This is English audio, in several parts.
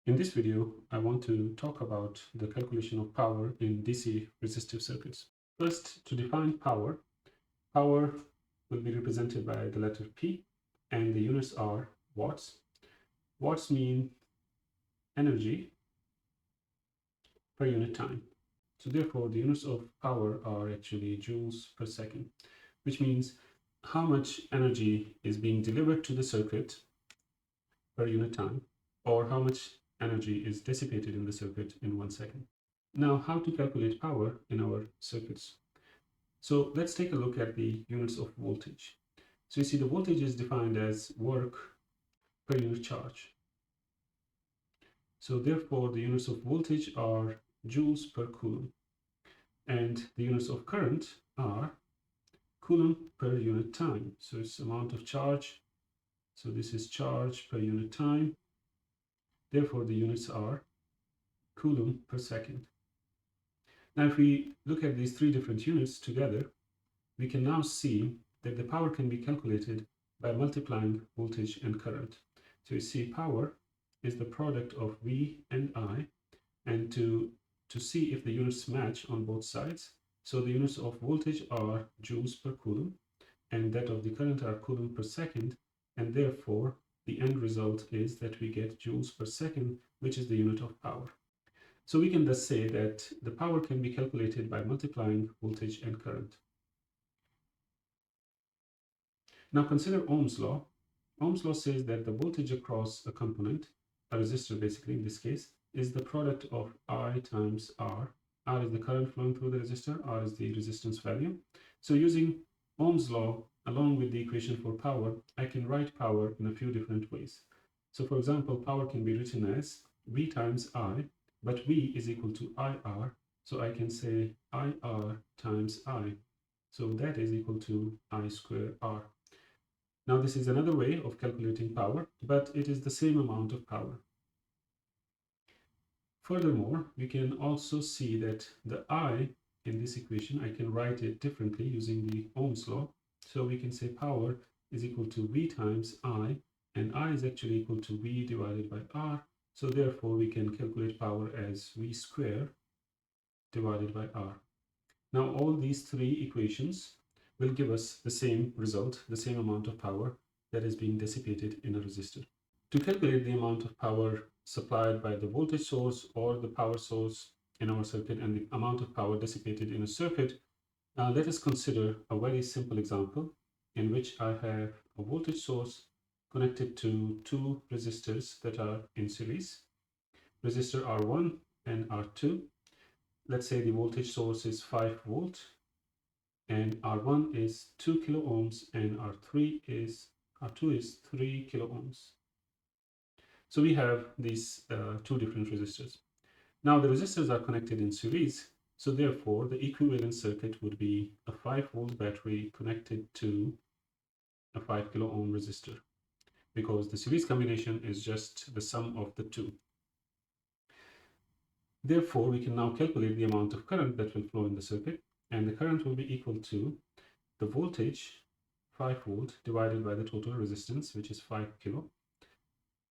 In this video, I want to talk about the calculation of power in DC resistive circuits. First, to define power, power will be represented by the letter P and the units are watts. Watts mean energy per unit time. So therefore, the units of power are actually joules per second, which means how much energy is being delivered to the circuit per unit time, or how much energy is dissipated in the circuit in 1 second. Now, how to calculate power in our circuits? So let's take a look at the units of voltage. So you see the voltage is defined as work per unit charge. So therefore the units of voltage are joules per coulomb, and the units of current are coulomb per unit time. So it's amount of charge. So this is charge per unit time. Therefore the units are coulomb per second. Now if we look at these three different units together, we can now see that the power can be calculated by multiplying voltage and current. So you see power is the product of V and I, and to see if the units match on both sides, so the units of voltage are joules per coulomb and that of the current are coulomb per second, and therefore the end result is that we get joules per second, which is the unit of power. So we can thus say that the power can be calculated by multiplying voltage and current. Now consider Ohm's law. Ohm's law says that the voltage across a component, a resistor basically in this case, is the product of I times R. R is the current flowing through the resistor, R is the resistance value. So using Ohm's law along with the equation for power, I can write power in a few different ways. So for example, power can be written as V times I, but V is equal to IR. So I can say IR times I. So that is equal to I square R. Now this is another way of calculating power, but it is the same amount of power. Furthermore, we can also see that the I in this equation, I can write it differently using the Ohm's law. So we can say power is equal to V times I, and I is actually equal to V divided by R. So therefore we can calculate power as V square divided by R. Now all these three equations will give us the same result, the same amount of power that is being dissipated in a resistor. To calculate the amount of power supplied by the voltage source or the power source in our circuit and the amount of power dissipated in a circuit, let us consider a very simple example in which I have a voltage source connected to two resistors that are in series, resistor R1 and R2. Let's say the voltage source is 5 volt and R1 is 2 kilo ohms and R2 is 3 kilo ohms. So we have these two different resistors. Now the resistors are connected in series, so therefore the equivalent circuit would be a 5 volt battery connected to a 5 kilo ohm resistor, because the series combination is just the sum of the two. Therefore, we can now calculate the amount of current that will flow in the circuit, and the current will be equal to the voltage 5 volt divided by the total resistance, which is 5 kilo,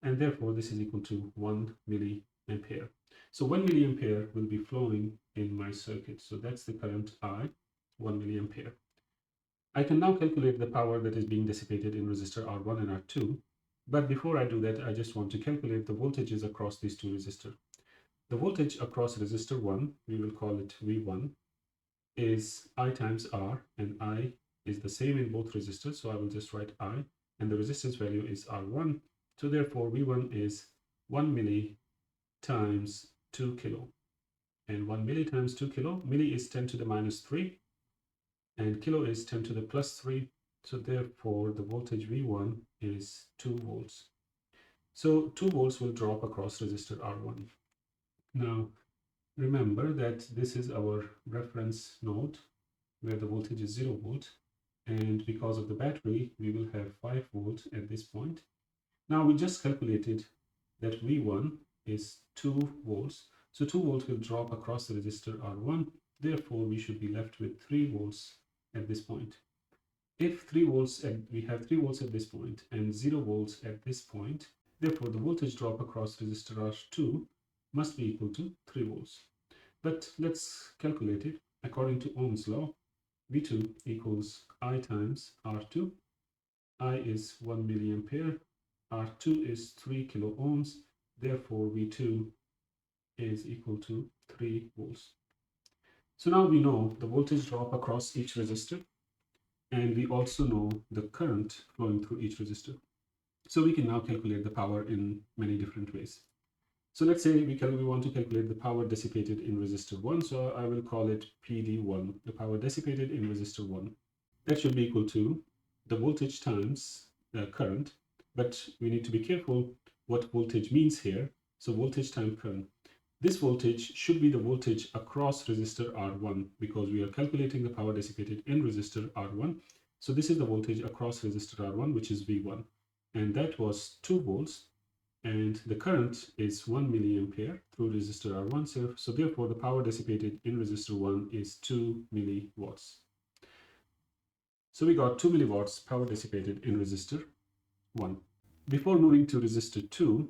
and therefore this is equal to 1 milliampere. So 1 milliampere will be flowing in my circuit. So that's the current I, 1 milliampere. I can now calculate the power that is being dissipated in resistor R1 and R2. But before I do that, I just want to calculate the voltages across these two resistors. The voltage across resistor 1, we will call it V1, is I times R, and I is the same in both resistors, so I will just write I, and the resistance value is R1, so therefore V1 is 1 milli times 2 kilo, and 1 milli times 2 kilo, milli is 10 to the minus 3, and kilo is 10 to the plus 3, so therefore the voltage V1 is 2 volts. So 2 volts will drop across resistor R1. Now, remember that this is our reference node where the voltage is 0 volt, and because of the battery, we will have 5 volt at this point. Now we just calculated that V1 is 2 volts, so 2 volts will drop across the resistor R1, therefore we should be left with 3 volts at this point. If 3 volts, we have 3 volts at this point and 0 volts at this point, Therefore, the voltage drop across resistor R2 must be equal to 3 volts. But let's calculate it. According to Ohm's law, V2 equals I times R2. I is 1 milliampere, R2 is 3 kilo ohms, therefore V2 is equal to 3 volts. So now we know the voltage drop across each resistor, and we also know the current flowing through each resistor. So we can now calculate the power in many different ways. So let's say we want to calculate the power dissipated in resistor 1. So I will call it PD1, the power dissipated in resistor 1. That should be equal to the voltage times the current. But we need to be careful what voltage means here. So voltage times current. This voltage should be the voltage across resistor R1 because we are calculating the power dissipated in resistor R1. So this is the voltage across resistor R1, which is V1. And that was 2 volts. And the current is 1 milliampere through resistor R1. So therefore, the power dissipated in resistor 1 is 2 milliwatts. So we got 2 milliwatts power dissipated in resistor 1. Before moving to resistor 2,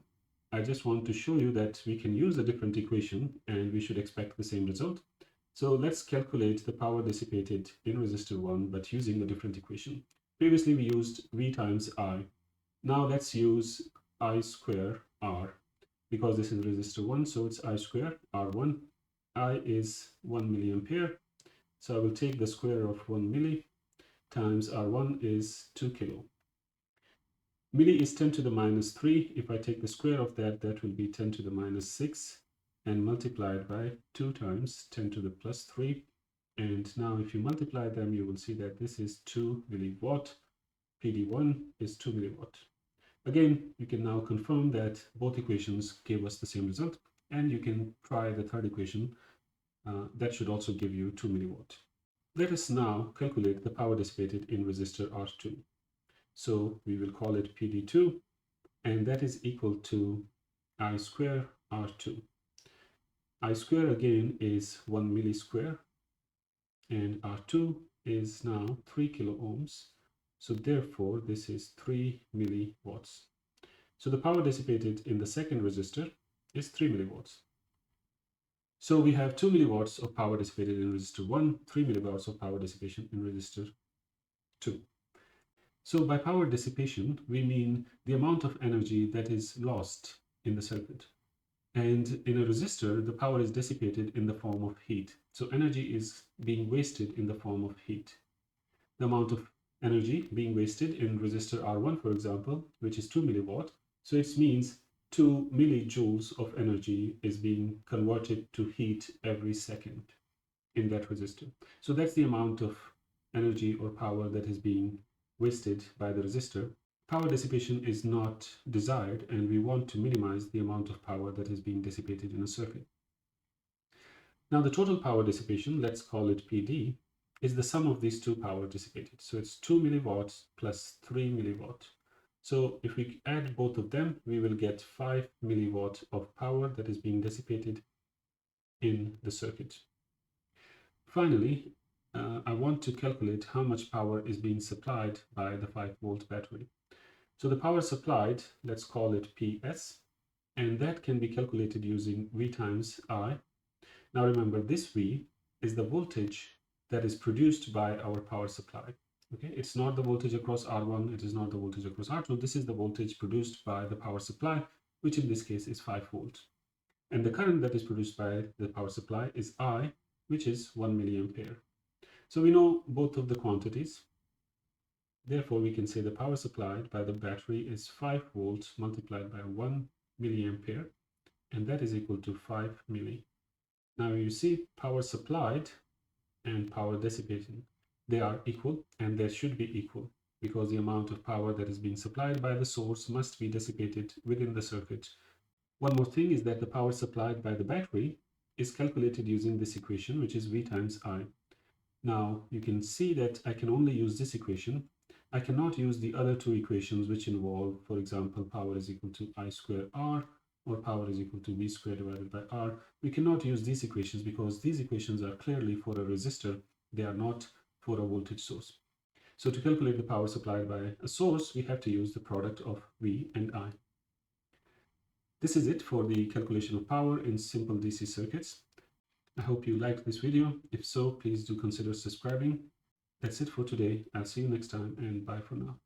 I just want to show you that we can use a different equation and we should expect the same result. So let's calculate the power dissipated in resistor 1, but using a different equation. Previously, we used V times I. Now let's use I square R, because this is resistor 1, so it's I square R1. I is 1 milliampere, so I will take the square of 1 milli times R1 is 2 kilo. Milli is 10 to the minus 3. If I take the square of that, that will be 10 to the minus 6 and multiplied by 2 times 10 to the plus 3. And now if you multiply them, you will see that this is 2 milliwatt. PD1 is 2 milliwatt. Again, you can now confirm that both equations gave us the same result, and you can try the third equation. That should also give you 2 milliwatt. Let us now calculate the power dissipated in resistor R2. So we will call it PD2, and that is equal to I square R2. I square again is 1 milli square, and R2 is now 3 kilo ohms. So therefore, this is 3 milliwatts. So the power dissipated in the second resistor is 3 milliwatts. So we have 2 milliwatts of power dissipated in resistor 1, 3 milliwatts of power dissipation in resistor 2. So by power dissipation, we mean the amount of energy that is lost in the circuit. And in a resistor, the power is dissipated in the form of heat. So energy is being wasted in the form of heat. The amount of energy being wasted in resistor R1, for example, which is 2 milliwatt. So it means 2 millijoules of energy is being converted to heat every second in that resistor. So that's the amount of energy or power that is being wasted by the resistor. Power dissipation is not desired, and we want to minimize the amount of power that is being dissipated in a circuit. Now the total power dissipation, let's call it PD, is the sum of these two power dissipated. So it's 2 milliwatts plus 3 milliwatt. So if we add both of them, we will get 5 milliwatt of power that is being dissipated in the circuit. Finally, I want to calculate how much power is being supplied by the 5-volt battery. So the power supplied, let's call it PS, and that can be calculated using V times I. Now remember, this V is the voltage that is produced by our power supply. Okay, it's not the voltage across R1, it is not the voltage across R2, this is the voltage produced by the power supply, which in this case is 5 volts. And the current that is produced by the power supply is I, which is 1 milliampere. So we know both of the quantities. Therefore, we can say the power supplied by the battery is 5 volts multiplied by 1 milliampere, and that is equal to 5 milli. Now you see power supplied and power dissipated, they are equal, and they should be equal because the amount of power that is being supplied by the source must be dissipated within the circuit. One more thing is that the power supplied by the battery is calculated using this equation, which is V times I. Now you can see that I can only use this equation. I cannot use the other two equations which involve, for example, power is equal to I square R or power is equal to V squared divided by R. We cannot use these equations because these equations are clearly for a resistor. They are not for a voltage source. So to calculate the power supplied by a source, we have to use the product of V and I. This is it for the calculation of power in simple DC circuits. I hope you liked this video. If so, please do consider subscribing. That's it for today. I'll see you next time, and bye for now.